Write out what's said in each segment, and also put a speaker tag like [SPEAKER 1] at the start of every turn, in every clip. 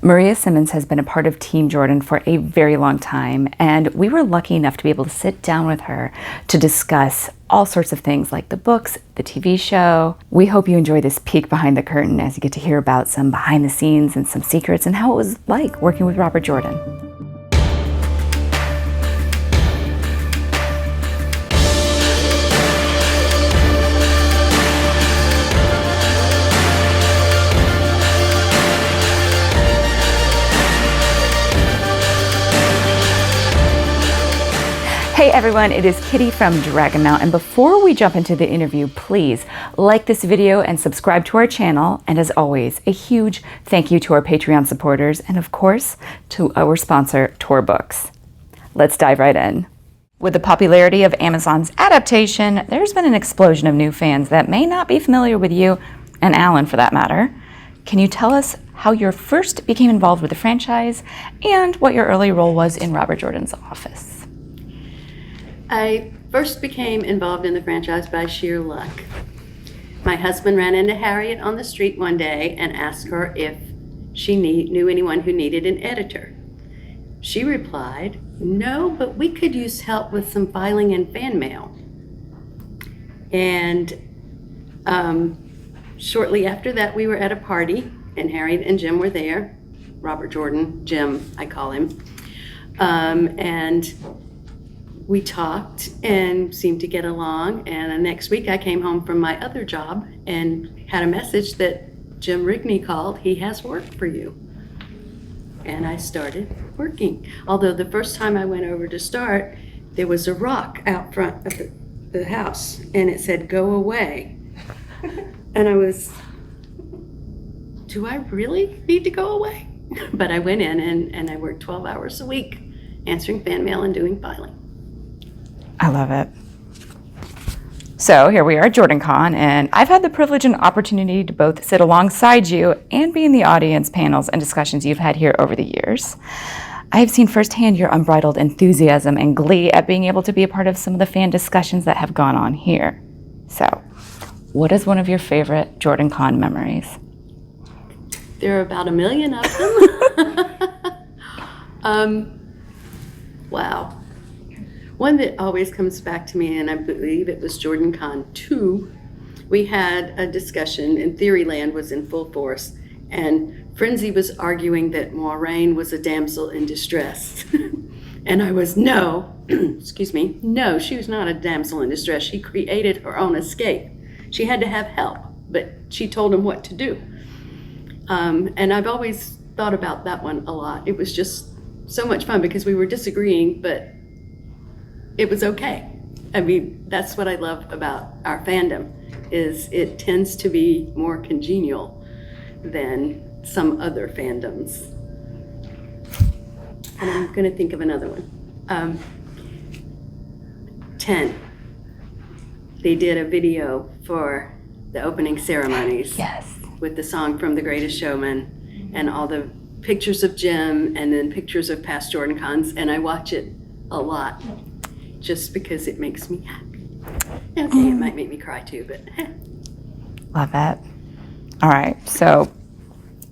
[SPEAKER 1] Maria Simmons has been a part of Team Jordan for a very long time, and we were lucky enough to be able to sit down with her to discuss all sorts of things like the books, the TV show. We hope you enjoy this peek behind the curtain as you get to hear about some behind the scenes and some secrets and how it was like working with Robert Jordan. Hey everyone, it is Kitty from Dragonmount, and before we jump into the interview, please like this video and subscribe to our channel. And as always, a huge thank you to our Patreon supporters and of course to our sponsor, Tor Books. Let's dive right in. With the popularity of Amazon's Adaptation, there's been an explosion of new fans that may not be familiar with you, and Alan for that matter. Can you tell us how you first became involved with the franchise and what your early role was in Robert Jordan's office?
[SPEAKER 2] I first became involved in the franchise by sheer luck. My husband ran into Harriet on the street one day and asked her if she knew anyone who needed an editor. She replied, "No, but we could use help with some filing and fan mail." And shortly after that, we were at a party, and Harriet and Jim were there. Robert Jordan, Jim, I call him. And we talked and seemed to get along, and the next week I came home from my other job and had a message that Jim Rigney called, "He has work for you." And I started working. Although the first time I went over to start, there was a rock out front of the house and it said, "Go away." And I was, do I really need to go away? But I went in and I worked 12 hours a week answering fan mail and doing filing.
[SPEAKER 1] I love it. So here we are at JordanCon, and I've had the privilege and opportunity to both sit alongside you and be in the audience panels and discussions you've had here over the years. I have seen firsthand your unbridled enthusiasm and glee at being able to be a part of some of the fan discussions that have gone on here. So, what is one of your favorite JordanCon memories?
[SPEAKER 2] There are about 1 million of them. Wow. One that always comes back to me, and I believe it was JordanCon 2, we had a discussion, and Theoryland was in full force, and Frenzy was arguing that Moiraine was a damsel in distress. And I was, no, excuse me, no, she was not a damsel in distress. She created her own escape. She had to have help, but she told him what to do. And I've always thought about that one a lot. It was just so much fun because we were disagreeing, but it was okay. I mean, that's what I love about our fandom, is it tends to be more congenial than some other fandoms. And I'm gonna think of another one. 10. They did a video for the opening ceremonies.
[SPEAKER 1] Yes.
[SPEAKER 2] With the song from The Greatest Showman and all the pictures of Jim and then pictures of past JordanCons, and I watch it a lot. Just because it makes me happy. Okay, it might make me cry too, but
[SPEAKER 1] Love it. All right, so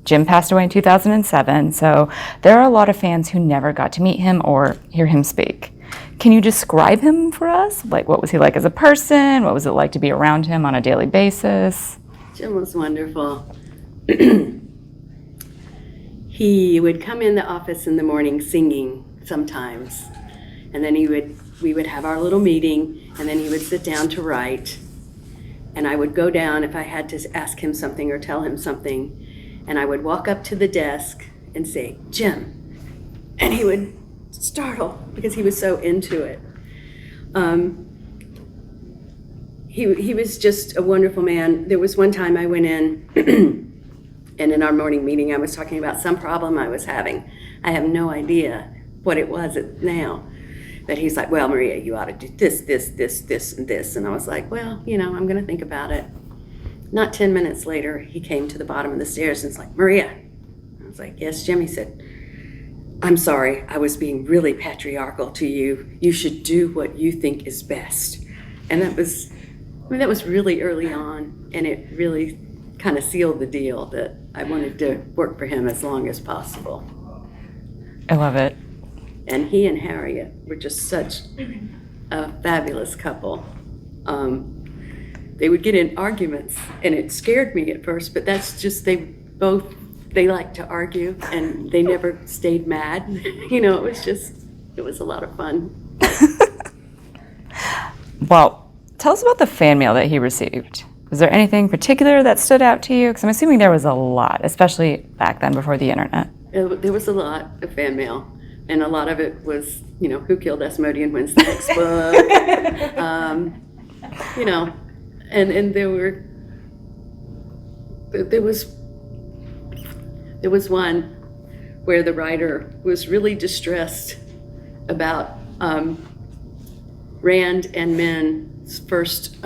[SPEAKER 1] Jim passed away in 2007, so there are a lot of fans who never got to meet him or hear him speak. Can you describe him for us? Like, what was he like as a person? What was it like to be around him on a daily basis?
[SPEAKER 2] Jim was wonderful. He would come in the office in the morning singing sometimes, and then we would have our little meeting, and then he would sit down to write, and I would go down if I had to ask him something or tell him something, and I would walk up to the desk and say, "Jim," and he would startle because he was so into it. He was just a wonderful man. There was one time I went in, and in our morning meeting I was talking about some problem I was having. I have no idea what it was now. But he's like, "Well, Maria, you ought to do this, this, this, this, and this." And I was like, "Well, I'm going to think about it." Not 10 minutes later, he came to the bottom of the stairs and was like, "Maria." I was like, "Yes, Jim." He said, "I'm sorry, I was being really patriarchal to you. You should do what you think is best." And that was really early on, and it really kind of sealed the deal that I wanted to work for him as long as possible.
[SPEAKER 1] I love it.
[SPEAKER 2] And he and Harriet were just such a fabulous couple. They would get in arguments, and it scared me at first, but that's just, they like to argue, and they never stayed mad. You know, it was a lot of fun.
[SPEAKER 1] Well, tell us about the fan mail that he received. Was there anything particular that stood out to you? Because I'm assuming there was a lot, especially back then before the internet.
[SPEAKER 2] There was a lot of fan mail, and a lot of it was, you know, who killed Asmodean, when's the next book? You know, and there was one where the writer was really distressed about Rand and Min's first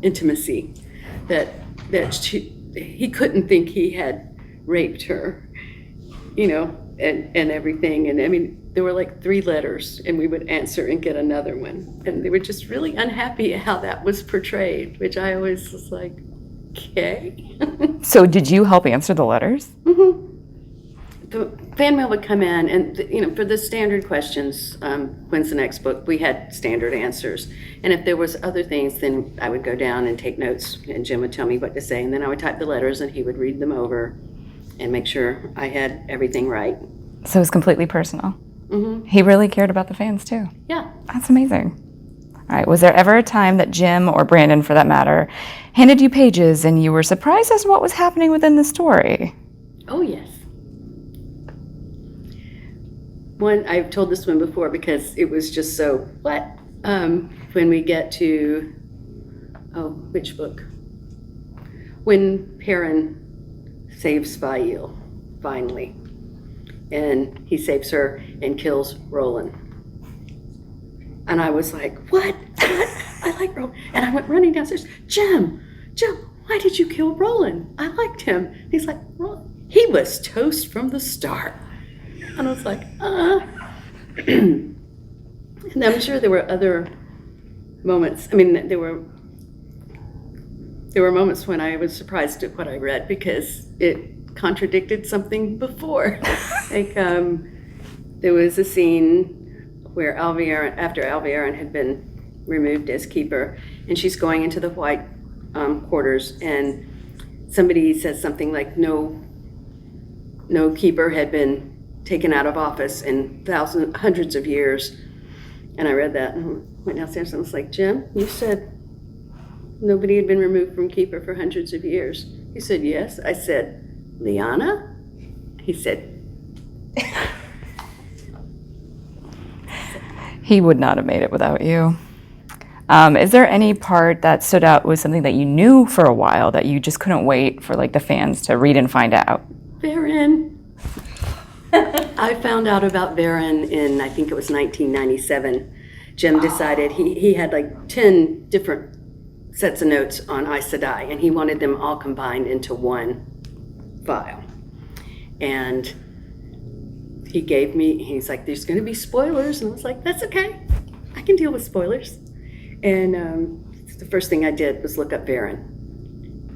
[SPEAKER 2] intimacy, that he couldn't think he had raped her, you know, and everything. And I mean, there were like 3 letters, and we would answer and get another one. And they were just really unhappy at how that was portrayed, which I always was like, okay.
[SPEAKER 1] So did you help answer the letters?
[SPEAKER 2] Mm-hmm. The fan mail would come in, and you know, for the standard questions, when's the next book, we had standard answers. And if there was other things, then I would go down and take notes, and Jim would tell me what to say, and then I would type the letters, and he would read them over and make sure I had everything right.
[SPEAKER 1] So it was completely personal.
[SPEAKER 2] Mm-hmm.
[SPEAKER 1] He really cared about the fans too.
[SPEAKER 2] Yeah.
[SPEAKER 1] That's amazing. All right, was there ever a time that Jim, or Brandon for that matter, handed you pages and you were surprised as to what was happening within the story?
[SPEAKER 2] Oh, yes. One, I've told this one before because it was just so, what? When we get to, which book? When Perrin saves Fail, finally. And he saves her and kills Roland. And I was like, what? I like Roland. And I went running downstairs, Jim, why did you kill Roland? I liked him. And he's like, he was toast from the start. And I was like, And I'm sure there were other moments. I mean, there were moments when I was surprised at what I read because it contradicted something before. Like, there was a scene where after Alviarin had been removed as keeper, and she's going into the White quarters, and somebody says something like, no keeper had been taken out of office in hundreds of years. And I read that and went downstairs and was like, Jim, you said nobody had been removed from keeper for hundreds of years. He said, yes. I said, Liana? He said,
[SPEAKER 1] He would not have made it without you. Is there any part that stood out with something that you knew for a while that you just couldn't wait for like the fans to read and find out?
[SPEAKER 2] Varin. I found out about Varin in, I think it was 1997. Jim decided he had like 10 different sets of notes on Aes Sedai, and he wanted them all combined into one file. And he's like, there's going to be spoilers. And I was like, that's okay. I can deal with spoilers. And the first thing I did was look up Varin.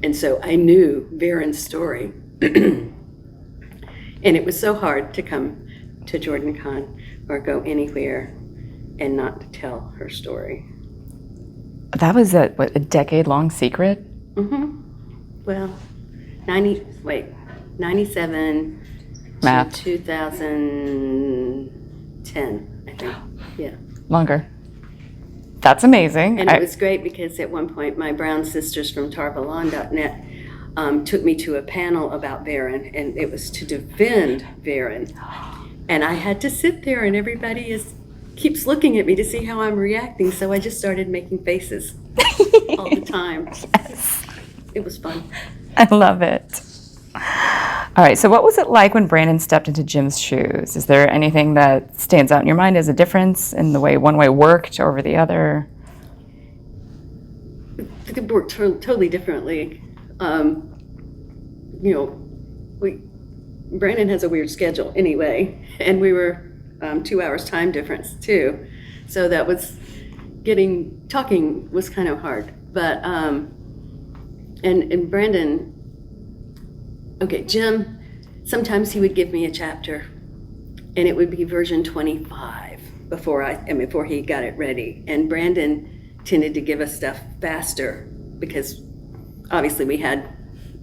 [SPEAKER 2] And so I knew Varin's story. And it was so hard to come to JordanCon or go anywhere and not tell her story.
[SPEAKER 1] That was a decade-long secret?
[SPEAKER 2] Mm-hmm. Well, 97
[SPEAKER 1] Math.
[SPEAKER 2] to 2010, I think. Yeah.
[SPEAKER 1] Longer. That's amazing.
[SPEAKER 2] And it was great because at one point my brown sisters from tarvalon.net took me to a panel about Varin, and it was to defend Varin. And I had to sit there, and everybody keeps looking at me to see how I'm reacting, so I just started making faces all the time.
[SPEAKER 1] Yes.
[SPEAKER 2] It was fun.
[SPEAKER 1] I love it. All right, so what was it like when Brandon stepped into Jim's shoes? Is there anything that stands out in your mind as a difference in the way one way worked over the other?
[SPEAKER 2] It worked totally differently. Brandon has a weird schedule anyway, and we were 2 hours time difference too. So that was talking was kind of hard. But, and Brandon Okay, Jim, sometimes he would give me a chapter, and it would be version 25 before he got it ready. And Brandon tended to give us stuff faster because obviously we had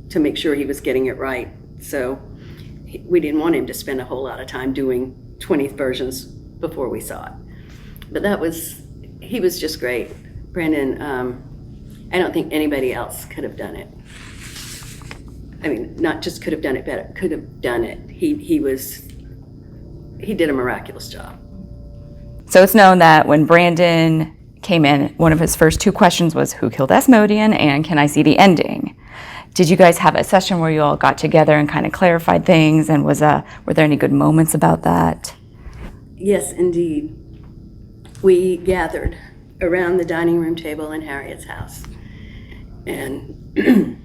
[SPEAKER 2] to make sure he was getting it right. So we didn't want him to spend a whole lot of time doing 20 versions before we saw it. But he was just great. Brandon, I don't think anybody else could have done it. I mean, not just could have done it better, could have done it. He did a miraculous job.
[SPEAKER 1] So it's known that when Brandon came in, one of his first two questions was, who killed Asmodean and can I see the ending? Did you guys have a session where you all got together and kind of clarified things, and were there any good moments about that?
[SPEAKER 2] Yes, indeed. We gathered around the dining room table in Harriet's house, and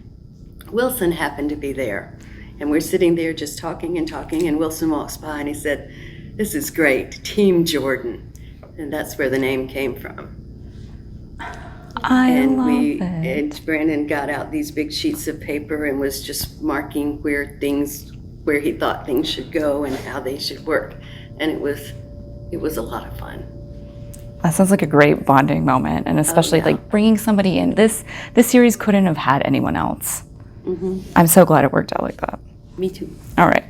[SPEAKER 2] Wilson happened to be there, and we're sitting there just talking, and Wilson walks by and he said, "This is great, Team Jordan," and that's where the name came from. And Brandon got out these big sheets of paper and was just marking where he thought things should go and how they should work, and it was a lot of fun.
[SPEAKER 1] That sounds like a great bonding moment, and especially like bringing somebody in. This series couldn't have had anyone else. Mm-hmm. I'm so glad it worked out like that.
[SPEAKER 2] Me too.
[SPEAKER 1] All right.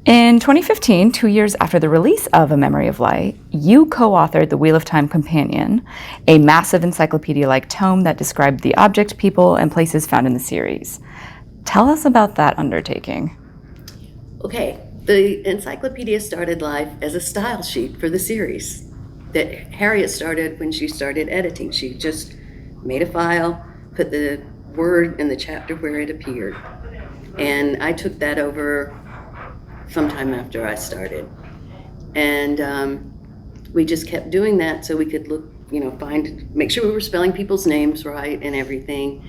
[SPEAKER 1] In 2015, 2 years after the release of A Memory of Light, you co-authored the Wheel of Time Companion, a massive encyclopedia-like tome that described the objects, people, and places found in the series. Tell us about that undertaking.
[SPEAKER 2] Okay, the encyclopedia started life as a style sheet for the series that Harriet started when she started editing. She just made a file, put the word in the chapter where it appeared. And I took that over sometime after I started. And we just kept doing that so we could look, make sure we were spelling people's names right and everything.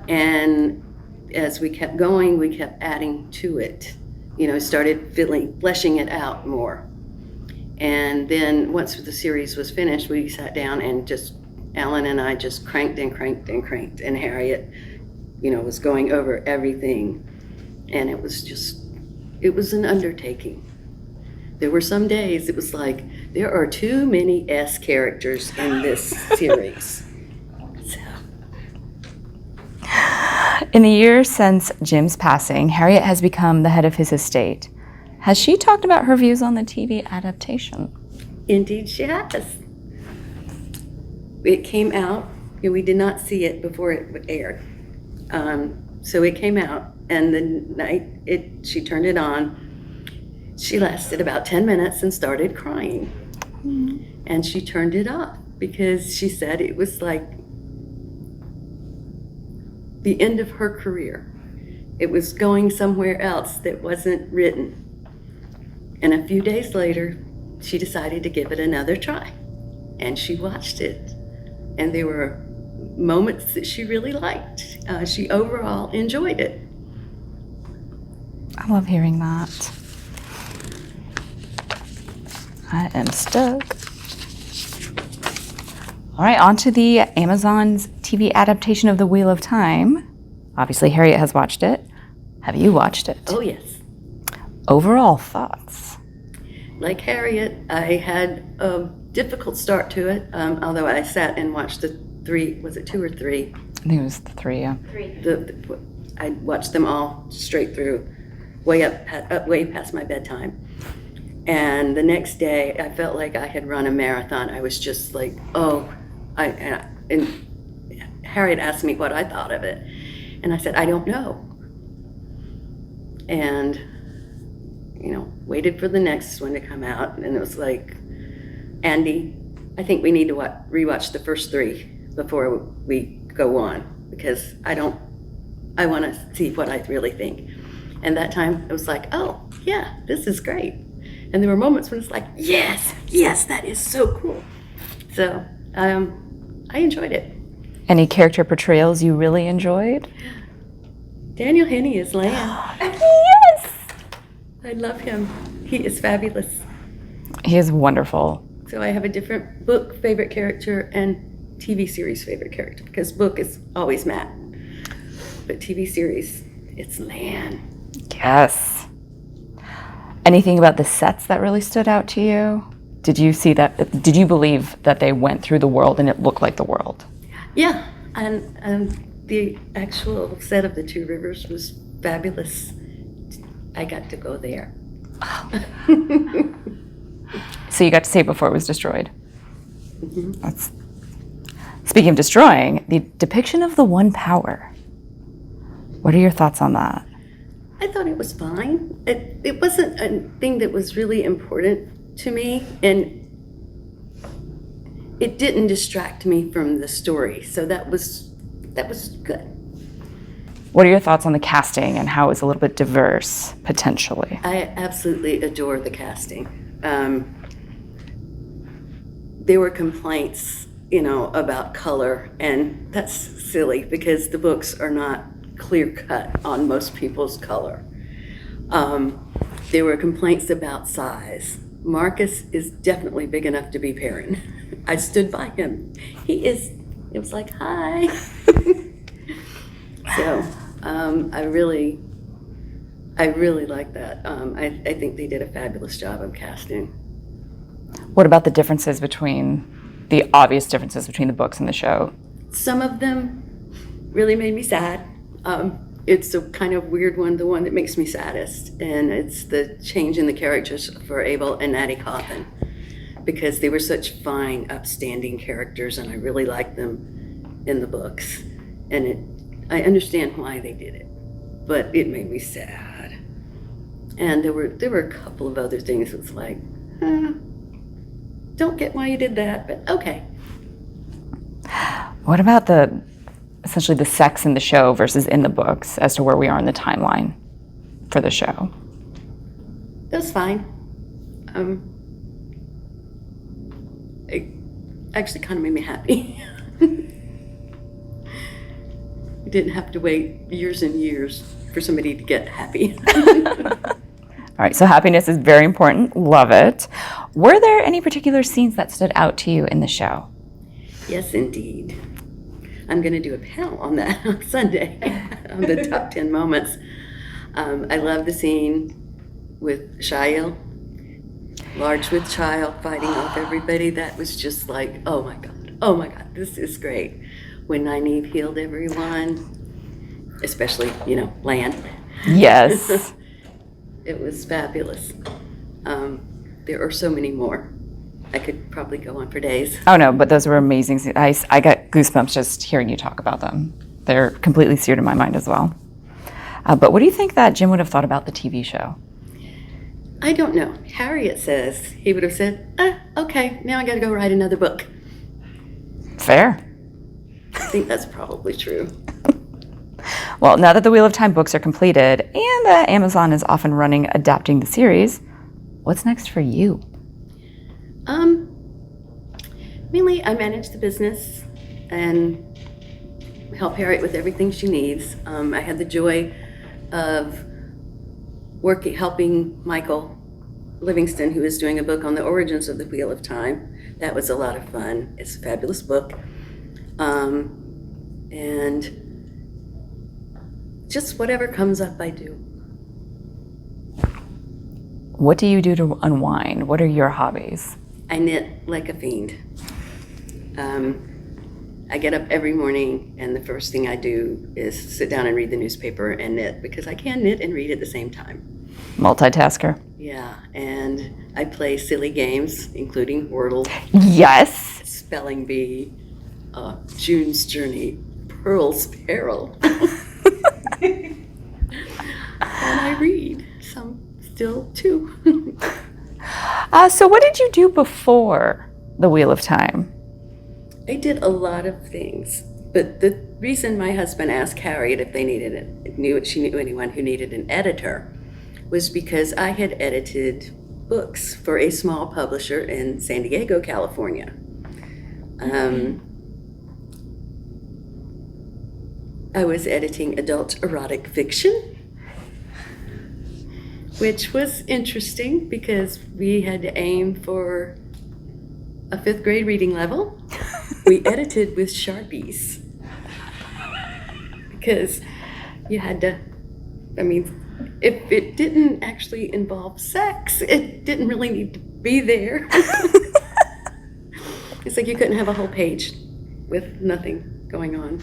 [SPEAKER 2] And as we kept going, we kept adding to it, started fleshing it out more. And then once the series was finished, we sat down and Alan and I just cranked and cranked and cranked. And Harriet, was going over everything. And it was an undertaking. There were some days it was like, there are too many S characters in this series. So.
[SPEAKER 1] In the years since Jim's passing, Harriet has become the head of his estate. Has she talked about her views on the TV adaptation?
[SPEAKER 2] Indeed she has. It came out, we did not see it before it aired. So it came out, and the night she turned it on, she lasted about 10 minutes and started crying. Mm-hmm. And she turned it off because she said it was like the end of her career. It was going somewhere else that wasn't written. And a few days later, she decided to give it another try. And she watched it. And there were moments that she really liked. She overall enjoyed it.
[SPEAKER 1] I love hearing that. I am stuck. All right, on to the Amazon's TV adaptation of The Wheel of Time. Obviously, Harriet has watched it. Have you watched it?
[SPEAKER 2] Oh, yes.
[SPEAKER 1] Overall thoughts?
[SPEAKER 2] Like Harriet, I had a difficult start to it, although I sat and watched the 3, was it 2 or 3?
[SPEAKER 1] I think it was the 3, yeah.
[SPEAKER 2] 3. I watched them all straight through, way past my bedtime. And the next day, I felt like I had run a marathon. I was just like, and Harriet asked me what I thought of it. And I said, I don't know. And, waited for the next one to come out. And it was like, Andy, I think we need to rewatch the first 3 before we go on, because I want to see what I really think. And that time it was like, oh yeah, this is great. And there were moments when it's like, yes, that is so cool. So I enjoyed it.
[SPEAKER 1] Any character portrayals you really enjoyed?
[SPEAKER 2] Daniel Henney is Lan.
[SPEAKER 1] Yes!
[SPEAKER 2] I love him. He is fabulous.
[SPEAKER 1] He is wonderful.
[SPEAKER 2] So I have a different book favorite character and TV series favorite character, because book is always Matt. But TV series, it's Lan.
[SPEAKER 1] Yes. Anything about the sets that really stood out to you? Did you see that? Did you believe that they went through the world and it looked like the world?
[SPEAKER 2] Yeah, and the actual set of the Two Rivers was fabulous. I got to go there.
[SPEAKER 1] So you got to see it before it was destroyed.
[SPEAKER 2] Mm-hmm.
[SPEAKER 1] Speaking of destroying, the depiction of the One Power. What are your thoughts on that?
[SPEAKER 2] I thought it was fine. It wasn't a thing that was really important to me, and it didn't distract me from the story. So that was good.
[SPEAKER 1] What are your thoughts on the casting and how it's a little bit diverse, potentially?
[SPEAKER 2] I absolutely adore the casting. There were complaints, about color, and that's silly because the books are not clear cut on most people's color. There were complaints about size. Marcus is definitely big enough to be Perrin. I stood by him. It was like, hi. So I really like that. I think they did a fabulous job of casting.
[SPEAKER 1] What about the obvious differences between the books and the show?
[SPEAKER 2] Some of them really made me sad. It's a kind of weird one, the one that makes me saddest, and it's the change in the characters for Abel and Natty Coffin, because they were such fine, upstanding characters, and I really liked them in the books. And I understand why they did it, but it made me sad. And there were a couple of other things that was like, don't get why you did that, but okay.
[SPEAKER 1] What about essentially the sex in the show versus in the books as to where we are in the timeline for the show?
[SPEAKER 2] It was fine. It actually kind of made me happy. You didn't have to wait years and years for somebody to get happy.
[SPEAKER 1] All right, so happiness is very important. Love it. Were there any particular scenes that stood out to you in the show?
[SPEAKER 2] Yes, indeed. I'm going to do a panel on that on Sunday, on the top 10 moments. I love the scene with Shael, Large with Child, fighting off everybody. That was just like, oh my God, this is great. When Nynaeve healed everyone, especially, Lan.
[SPEAKER 1] Yes.
[SPEAKER 2] It was fabulous. There are so many more. I could probably go on for days.
[SPEAKER 1] Oh no, but those were amazing scenes. I got goosebumps just hearing you talk about them. They're completely seared in my mind as well. But what do you think that Jim would have thought about the TV show?
[SPEAKER 2] I don't know. Harriet says he would have said, okay, now I got to go write another book.
[SPEAKER 1] Fair.
[SPEAKER 2] I think that's probably true.
[SPEAKER 1] Well, now that the Wheel of Time books are completed and Amazon is off and running adapting the series, what's next for you?
[SPEAKER 2] Mainly I manage the business and help Harriet with everything she needs. I had the joy of helping Michael Livingston, who is doing a book on the origins of the Wheel of Time. That was a lot of fun. It's a fabulous book. And just whatever comes up, I do.
[SPEAKER 1] What do you do to unwind? What are your hobbies?
[SPEAKER 2] I knit like a fiend. I get up every morning, and the first thing I do is sit down and read the newspaper and knit, because I can knit and read at the same time.
[SPEAKER 1] Multitasker.
[SPEAKER 2] Yeah, and I play silly games, including Wordle.
[SPEAKER 1] Yes.
[SPEAKER 2] Spelling Bee, June's Journey, Pearl's Peril. And I read some still too.
[SPEAKER 1] So what did you do before the Wheel of Time?
[SPEAKER 2] I did a lot of things, but the reason my husband asked Harriet if she knew anyone who needed an editor, was because I had edited books for a small publisher in San Diego, California. I was editing adult erotic fiction, which was interesting because we had to aim for a 5th grade reading level. We edited with Sharpies because you had to, if it didn't actually involve sex, it didn't really need to be there. It's like you couldn't have a whole page with nothing going on.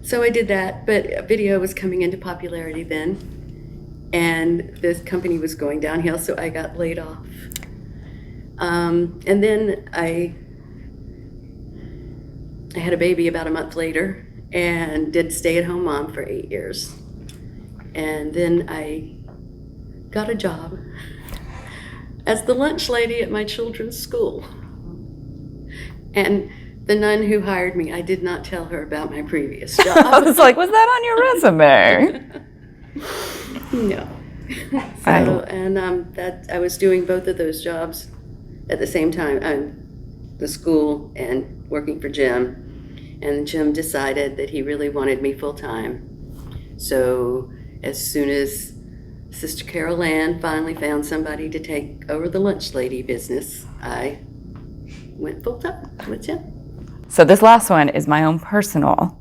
[SPEAKER 2] So I did that, but video was coming into popularity then, and this company was going downhill, so I got laid off. And then I had a baby about a month later and did stay-at-home mom for 8 years. And then I got a job as the lunch lady at my children's school. And the nun who hired me, I did not tell her about my previous job.
[SPEAKER 1] I was like, was that on your resume?
[SPEAKER 2] No. I was doing both of those jobs at the same time, the school and working for Jim. And Jim decided that he really wanted me full-time. So as soon as Sister Carol Ann finally found somebody to take over the lunch lady business, I went full-time with Jim.
[SPEAKER 1] So this last one is my own personal.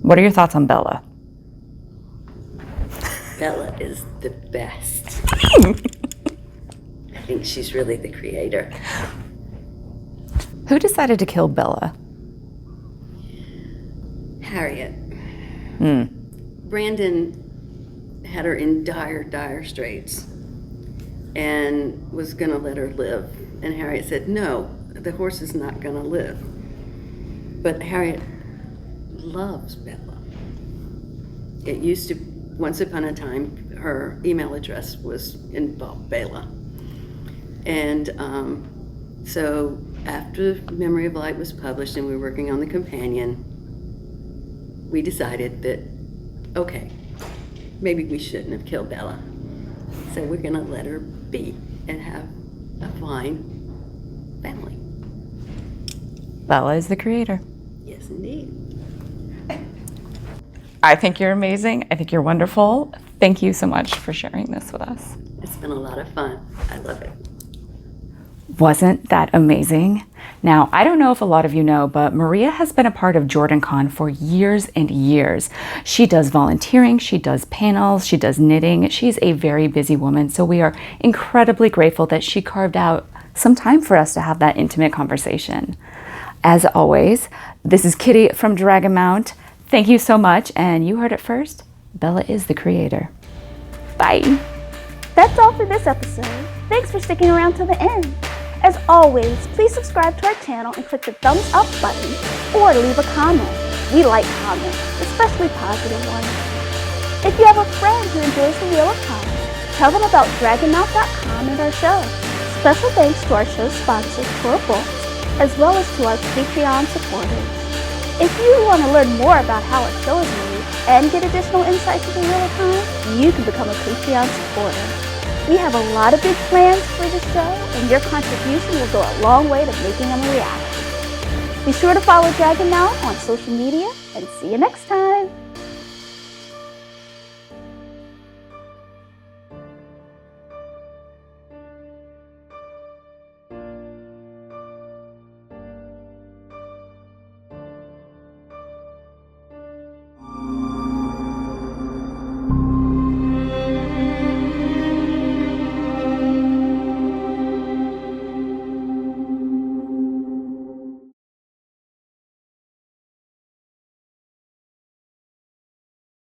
[SPEAKER 1] What are your thoughts on Bella?
[SPEAKER 2] Bella is the best. I think she's really the creator.
[SPEAKER 1] Who decided to kill Bella?
[SPEAKER 2] Harriet. Brandon had her in dire straits and was going to let her live. And Harriet said, no, the horse is not going to live. But Harriet loves Bella. It used to, once upon a time, her email address was involved Bella. And so after Memory of Light was published and we were working on the companion, we decided that, okay, maybe we shouldn't have killed Bella. So we're going to let her be and have a fine family.
[SPEAKER 1] Bella is the creator.
[SPEAKER 2] Yes, indeed.
[SPEAKER 1] I think you're amazing. I think you're wonderful. Thank you so much for sharing this with us.
[SPEAKER 2] It's been a lot of fun. I love it.
[SPEAKER 1] Wasn't that amazing? Now, I don't know if a lot of you know, but Maria has been a part of JordanCon for years and years. She does volunteering, she does panels, she does knitting. She's a very busy woman, so we are incredibly grateful that she carved out some time for us to have that intimate conversation. As always, this is Kitty from Dragonmount. Thank you so much, and you heard it first. Bella is the creator. Bye.
[SPEAKER 3] That's all for this episode. Thanks for sticking around till the end. As always, please subscribe to our channel and click the thumbs up button or leave a comment. We like comments, especially positive ones. If you have a friend who enjoys the Wheel of Time, tell them about Dragonmount.com and our show. Special thanks to our show sponsor, Tor Books, as well as to our Patreon supporters. If you want to learn more about how our show is made and get additional insights into the Wheel of Time, you can become a Patreon supporter. We have a lot of big plans for the show, and your contribution will go a long way to making them a reality. Be sure to follow Dragonmount on social media, and see you next time.